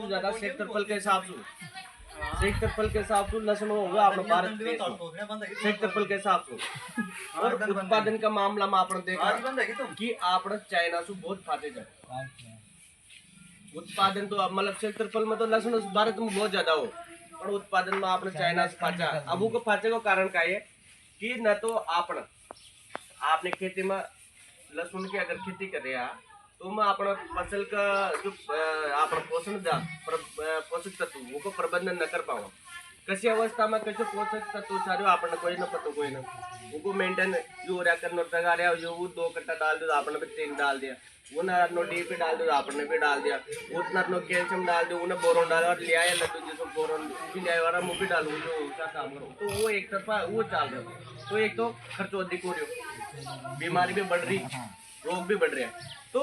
ज्यादा क्षेत्रफल के हिसाब से क्षेत्रफल के हिसाब से लसन होगा अपना भारत देश में क्षेत्रफल के हिसाब से। और उत्पादन का मामला में आपने देखा कि आपने चाइना से बहुत फाटे जाए उत्पादन तो मतलब क्षेत्रफल में तो लसन भारत में बहुत ज्यादा हो और उत्पादन में आपने चाइना से फाचा। अब को फाचे का कारण क्या है कि न तो आपने खेती में लहसुन की अगर खेती कर रहे हैं तो मैं अपना फसल का जो अपना पोषक तत्व वो को प्रबंधन न कर पाऊँ कसी अवस्था में कैसे पोषक तत्व सारे आपने कोई ना पता कोई ना उनको मेंटेन जो रहा करना लगा रहा जो वो 2 कट्टा डाल दिया आपने भी 3 डाल दिया वो ना नो डीपी डाल दिया आपने भी डाल दिया उतना नो कैल्शियम डाल दिया उन्हें बोरोन डाला और ले आया लड्डू जिसको बोरोन भी ले आया वो भी डालू जो उसका काम करो तो वो एक तरफा वो चाल रहा तो एक तो खर्च अधिक हो रही बीमारी भी बढ़ रही रोग भी बढ़ रहे हैं। तो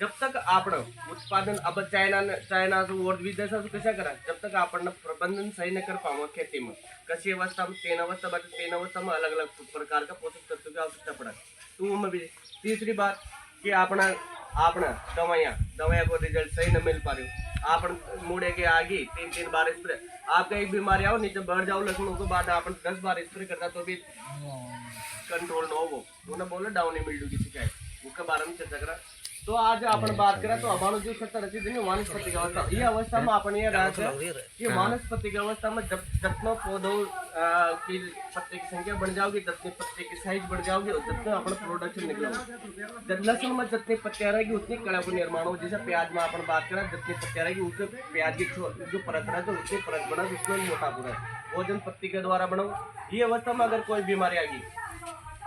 जब तक आपण उत्पादन अब चाइना से और विदेशा से कशा करा जब तक आपण प्रबंधन सही न कर पाओ खेती में कसी अवस्था में 3 अवस्था में अलग अलग प्रकार का पोषक तत्व की आवश्यकता पड़ा तो उनमें भी तीसरी बात कि अपना दवाइयाँ को रिजल्ट सही न मिल पा रही आपन मुड़े के आगे 3 बार स्प्रे आपका एक बीमारी आओ नीचे बढ़ जाओ लक्षणों के बाद अपन 10 बार स्प्रे करता तो भी कंट्रोल न हो वो बोले डाउनी मिल्ड्यू की शिकायत उसके बारे में चर्चा करा। तो आज अपन बात करें तो हमारा जो 70-80 दिन वानस्पतिक अवस्था ये अवस्था में अपन ये रहा है कि वानस्पतिक अवस्था में जब जितना पौधों की पत्ते की संख्या बढ़ जाओगी जितने पत्ते की साइज बढ़ जाओगी और जितना अपना प्रोडक्शन निकलेगा जब लहसुन में जितनी पत्तियां रहेगी उतनी कड़ा का निर्माण हो जैसे प्याज में अपन बात करें जितनी पत्तियां रहेगी उससे प्याज की जो परत रहा है उतनी परत बना उसमें मोटा पूरा भोजन पत्ती के द्वारा बनाओ। ये अवस्था में अगर कोई बीमारी आ गई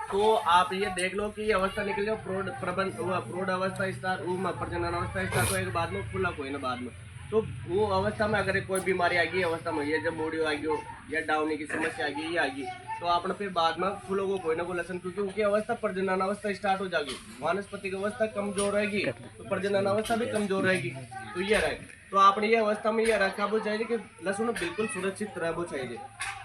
तो आप ये देख लो कि ये अवस्था निकल गया प्रौढ़ अवस्था स्टार्ट प्रजनन अवस्था स्टार्ट होएगा बाद में खुला कोई ना बाद में तो वो अवस्था में अगर कोई बीमारी आ गई अवस्था में ये जब मोडियो आ गई या डाउनी की समस्या आ गई ये आ गई तो आपने फिर बाद में फूलों को कोई ना कोई लक्षण क्योंकि उनकी अवस्था प्रजनन अवस्था स्टार्ट हो जाएगी वानस्पतिक अवस्था कमजोर रहेगी तो प्रजनन अवस्था भी कमजोर रहेगी तो ये रहेगी तो आपने ये अवस्था में ये रखा वो चाहिए कि लहसुन बिल्कुल सुरक्षित रहना चाहिए।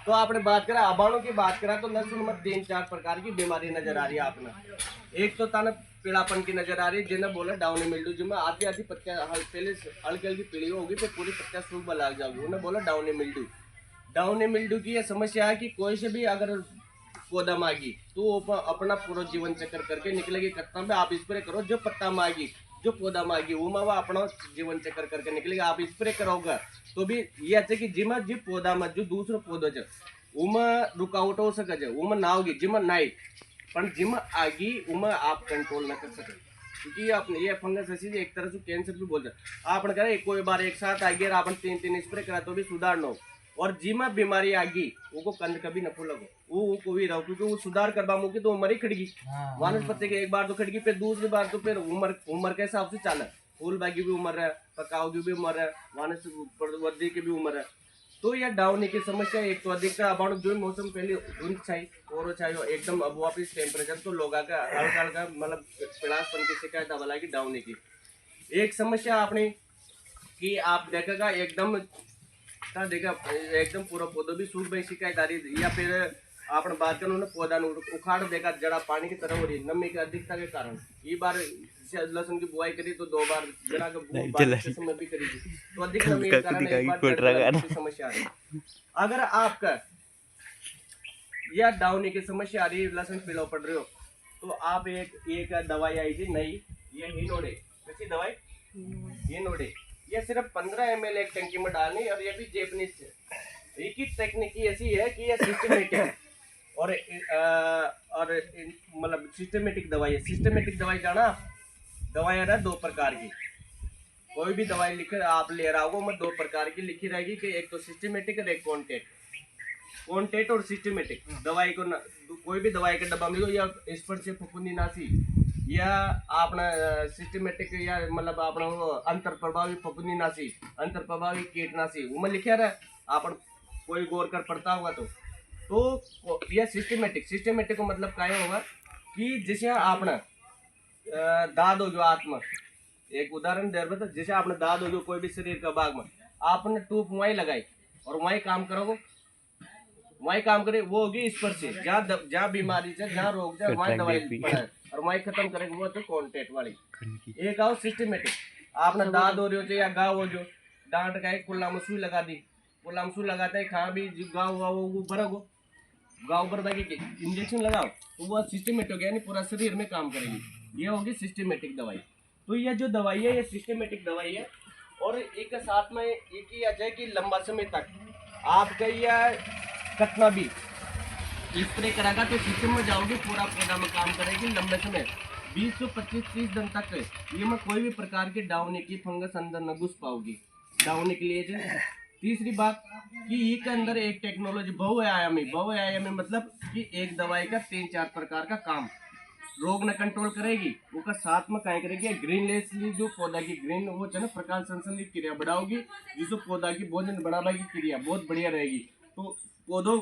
तो आपने बात करा अबाणु की बात करा तो लहसुन में 3-4 प्रकार की बीमारी नजर आ रही है आपने एक तो ताना पीलापन की नजर आ रही है जिन्हें बोला डाउनी मिल्ड्यू जिसमें आधी पत्तियां पहले हल्की पीली होगी फिर पूरी पत्तियां सूख लग जाएगी उन्हें बोला डाउनी मिल्ड्यू की यह समस्या है कि कोई से भी अगर पौधा मांगी तो अपना पूरा जीवन चक्कर करके निकलेगी कत्ता में आप स्प्रे करो जो पत्ता मांगी जो पौधा मांगी वो मावा अपना जीवन चक्कर करके निकलेगा आप स्प्रे करोगे तो भी ये अच्छे कि जिमा जी पौधा में जो दूसरो पौधो है उमें रुकावट हो सके उमें ना होगी जिमा नाई पर जिमा आगी उमें आप कंट्रोल न कर सके क्योंकि आपने ये फंगस ऐसी एक तरह से कैंसर भी बोलते आपने कहा कोई बार एक साथ आ गया आपने 3 स्प्रे करा तो भी सुधार न हो और जिमा बीमारी आ गई वो कंद कभी न फूलोगे वो को भी रहो क्योंकि वो सुधार करवा मुकी तो उम्र ही खड़गी वानस्पति के एक बार तो खड़गी फिर दूसरी बार तो फिर उम्र के हिसाब से चाला फूल बागी भी उम्र है पकाव की भी उम्र है वानस्पति की भी उम्र है। तो यह डाउनी की समस्या एक तो अधिकतर अब जो मौसम पहले धुंध चाहिए और चाहिए एकदम अब वापिस टेम्परेचर तो लोग हल्का हल्का मतलब पिड़ासपन की शिकायत अब की डाउनी की एक समस्या आपने कि आप देखेगा एकदम देखा एकदम पूरा पौधा भी सूख गई शिकायत आ रही या फिर आपने बात करो ना पौधा उखाड़ देखा जड़ा पानी की तरह हो रही नमी की अधिकता के कारण ये बार लहसुन की बुआई करी तो 2 बार जड़ा का समय भी करी थी तो अधिक नमी के कारण एक बार समस्या आ रही। अगर आपका या डाउनी की समस्या आ रही है लहसुन पीला पड़ रहे हो तो आप एक दवाई आई थी नई ये हिनोडे कैसी दवाई हिनोडे ये सिर्फ 15 ml एक टंकी में डालनी और ये भी जैपनीज से एक ही टेक्निक ऐसी है कि ये सिस्टमेटिक और मतलब सिस्टमेटिक दवाई है। सिस्टमेटिक दवाई जाना दवाई है 2 प्रकार की कोई भी दवाई लिखे आप ले रहा होगा मैं 2 प्रकार की लिखी रहेगी कि एक तो सिस्टमेटिक और एक कॉन्टेट और सिस्टमेटिक दवाई को कोई भी दवाई का डब्बा मिलो या स्पर्श से फफूंदीनाशी या अपना सिस्टमेटिक या मतलब अपना अंतर प्रभावी फफूंदीनाशी अंतर प्रभावी कीटनाशी वो में लिखा रहा अपन कोई गौर कर पड़ता होगा तो यह सिस्टमेटिक को मतलब क्या होगा कि जैसे आपने दाद हो जो आत्मा एक उदाहरण दे रहा था जैसे आपने दाद हो जो कोई भी शरीर का भाग में आपने टूप वहीं लगाई और वहीं काम करोगे वहीं काम करे वो होगी स्पर्श से जहाँ बीमारी से जहाँ रोग से वहीं दवाई और वहीं खत्म करेंगे वो तो कॉन्टेक्ट वाली। एक आओ सिस्टमेटिक आपने दाद हो रही हो या गाँव हो जो डांट का एक कुल्ला में सुई लगा दी, कुल्ला में सुई लगाते है कहाँ भी गाँव वो भरगो गाँव भर बाकी इंजेक्शन लगाओ तो वो सिस्टमेटिक हो गया, नहीं पूरा शरीर में काम करेगी। ये होगी सिस्टमेटिक दवाई। तो ये जो दवाई है ये सिस्टमेटिक दवाई है और एक साथ में एक ही आ जाए कि लंबा समय तक आपका यह कटना भी स्प्रे कराएगा तो सिस्टम में जाओगे, पूरा पौधा में काम करेगी लंबे समय 20 से 25-30 दिन तक ये में कोई भी प्रकार की डाउनी की फंगस अंदर न घुस पाओगी डाउनी के लिए। तीसरी बात कि ये के अंदर एक टेक्नोलॉजी बहुआयामी मतलब कि एक दवाई का 3-4 प्रकार का काम रोग न कंट्रोल करेगी, वो साथ में क्या करेगी ग्रीन लेसली जो पौधा की ग्रीन वो है ना प्रकाश संश्लेषण की क्रिया बढ़ाओगी, जिससे पौधा की भोजन बढ़ाने की क्रिया बहुत बढ़िया रहेगी। तो पौधों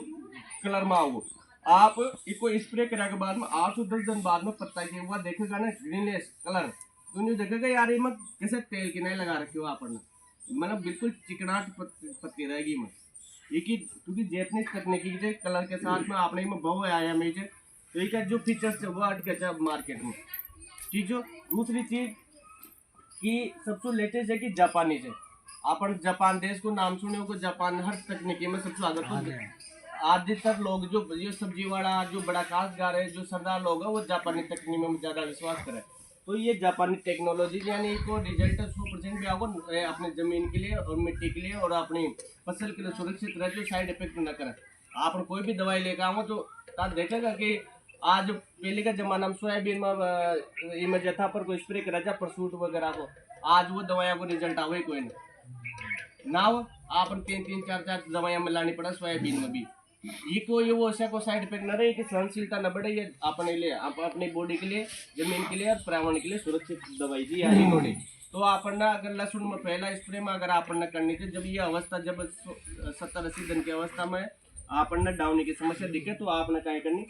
कलर में आओ आप इसको स्प्रे करने के बाद में 8 से 10 दिन बाद में पत्ता की हुआ देखेगा ना ग्रीनलेस कलर, तो देखेगा यार ये मत कैसे तेल की नहीं लगा रखे हो आपने, मतलब बिल्कुल चिकनाट पत्ती रहेगी मत ये की, क्योंकि जैपनीज तकनीकी के कलर के साथ में आपने में बहु आया मेजे तो ये जो फीचर्स है वो अटके मार्केट में। ठीक है। दूसरी चीज कि सबसे लेटेस्ट है कि जापानीज है, अपन जापान देश को नाम सुने हो, जापान हर तकनीकी में सबसे आगे तो अधिकतर लोग जो ये सब्जी वाला जो बड़ा काश्तकार है जो सरदार लोग है वो जापानी तकनीक में ज्यादा विश्वास करे। तो ये जापानी टेक्नोलॉजी यानी इसको रिजल्ट 100% भी होगा अपने जमीन के लिए और मिट्टी के लिए और अपनी फसल के लिए सुरक्षित रहे, जो साइड इफेक्ट न करे। आप कोई भी दवाई लेकर आओ तो आप देखेगा कि आज पहले का जमाना में सोयाबीन में जथा पर कोई स्प्रे करा जा परसूट वगैरह को, आज वो दवाइयाँ को रिजल्ट आवे कोई नहीं ना हो, आप 3-4 दवाइयाँ मिलानी पड़ा सोयाबीन में भी। ये को ये वो ऐसा को साइड इफेक्ट न रहे कि सहनशीलता न बढ़े, ये अपने लिए अपनी बॉडी के लिए जमीन के लिए और पर्यावरण के लिए सुरक्षित दवाई जी यानी नोड़े। तो अपन अगर लहसुन में पहला स्प्रे में अगर अपन करनी थी जब ये अवस्था जब 70-80 दिन की अवस्था में अपन डाउनी की समस्या दिखे तो आपने क्या करनी,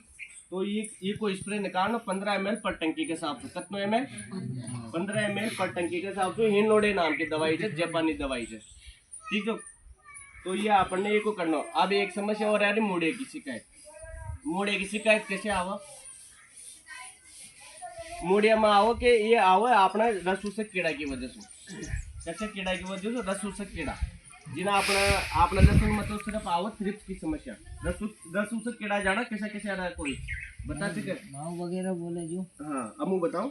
तो ये को स्प्रे निकालना 15 ml पर टंकी के हिसाब से, कितना ml 15 ml पर टंकी के हिसाब से हिनोडे नाम की दवाई है, जापानी दवाई है। ठीक है। तो ये आपने ये को करना। अब एक समस्या और है मूढ़े की शिकायत। मूढ़े की शिकायत कैसे आवा, मूढ़िया में आओ कि ये आओ अपना रस कीड़ा की वजह से, कैसे कीड़ा की वजह से रस कीड़ा जिन्हें अपना लहसुन में तो सिर्फ आओ थ्रिप्स की समस्या, रस कीड़ा जाना कैसे कैसे आ रहा है कोई बता सके वगैरह बोले जो। हाँ अमू बताओ।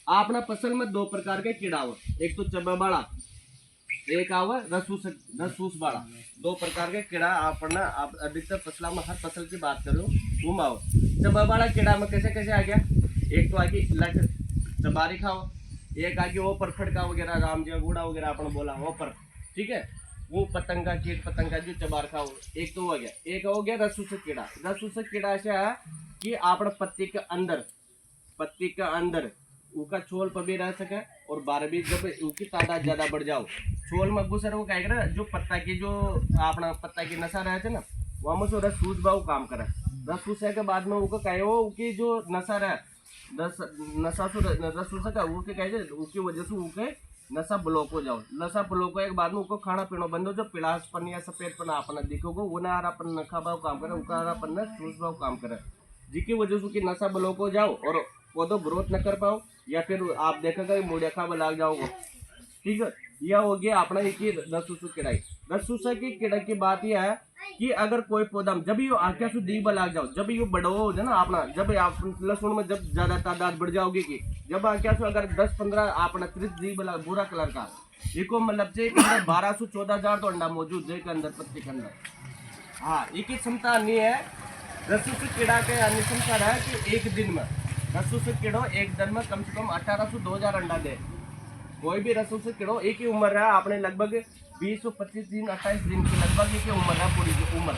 अपना फसल में 2 प्रकार के कीड़ा हो, एक तो चबा बाड़ा एक आवा रसूस बाड़ा, 2 प्रकार के कीड़ा अपना आप अधिकतर फसलों में हर फसल की बात करो तुम आओ। चबा बाड़ा कीड़ा में कैसे कैसे आ गया, एक तो आगे लट चबारी खाओ, एक आगे वो पर फटका वगैरह राम जी गुड़ा वगैरह अपन बोला वो पर, ठीक है वो पतंगा कीट पतंगा जो चबार खाओ, एक तो हो गया। एक हो गया रसूस कीड़ा। रसूस कीड़ा ऐसा है कि अपना पत्ती के अंदर उसका छोल पर भी रह सके और बार भी जब उसकी तादाद ज्यादा बढ़ जाओ छोल में घुस वो क्या करे जो पत्ता की जो अपना पत्ता की नशा रहते ना वहाँ में रस सूस भाव काम करे, रस सूसे के बाद में वो कहे वो उसकी जो नशा रहे नशा रस सूसा का वो कहे उसकी वजह से उसके नशा ब्लॉक हो जाओ, नशा ब्लॉक होने के बाद में उसको खाना पीना बंद हो जाओ, पिलासपन या सफेदपन अपना दिखोगे वो ना हरापन नखा भाव काम करे उसका हरापन न सूस भाव काम करे, जिसकी वजह से उसकी नशा ब्लॉक हो जाओ और पौधों ग्रोथ न कर पाओ या फिर आप देखेगा मुड़िया खा लग जाओगे। ठीक है। यह हो गया अपना एक रसूस कीड़ाई। रसूस की कीड़ा की बात यह है कि अगर कोई पौधा जब ये आख्या से दी लग जाओ जब ये बड़ो हो जाए ना अपना जब आप लहसुन में जब ज्यादा तादाद बढ़ जाओगे कि जब आख्या से अगर 10-15 अपना 30 दी बुरा कलर का इसको मतलब से 12 से 14,000 तो अंडा मौजूद है के अंदर पत्ती के अंदर। हाँ एक ही क्षमता नहीं है रसूस कीड़ा के अन्य क्षमता है कि एक दिन में रसूस कीड़ो एक दिन में कम से कम 18 से 2,000 अंडा दे। कोई भी रसूस कीड़ो एक ही उम्र है आपने लगभग 20 से 25 दिन 28 दिन की लगभग एक ही उम्र है पूरी की उम्र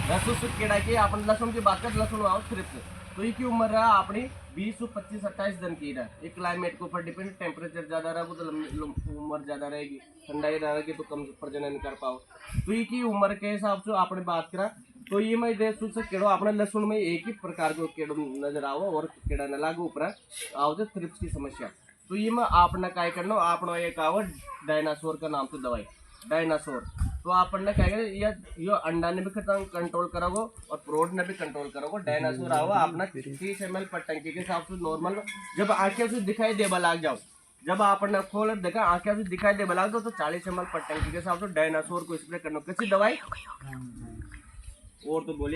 रसूस कीड़ा की। अपन लहसुन की बात कर लहसुन आओ सिर्फ तो एक ही उम्र है अपनी 20 से 25-28 दिन की है। एक क्लाइमेट के ऊपर डिपेंड, टेम्परेचर ज़्यादा रहेगा तो उम्र ज़्यादा रहेगी, ठंडाई रहेगी तो कम प्रजनन कर पाओ। तो एक ही उम्र के हिसाब से आपने बात करा तो ये मैं रसूस कीड़ो अपने लहसुन में एक ही प्रकार के कीड़ो नजर आओ और कीड़ा न लागू ऊपर आओ जो थ्रिप्स की समस्या। तो ये में आपने क्या करना आपने एक आओ डायनासोर का नाम से दवाई डायनासोर। तो आपने क्या करें ये अंडा ने भी कंट्रोल करोगे और प्रोड ने भी कंट्रोल करोगे। डायनासोर आओ अपना 30 ml पर टंकी के हिसाब से नॉर्मल जब आंखें से दिखाई देवा लग जाओ जब आपने खोल देखा आंखें भी दिखाई दे बला दो तो 40 ml पर टंकी के हिसाब से डायनासोर को स्प्रे करना कैसी दवाई और तो बोलिए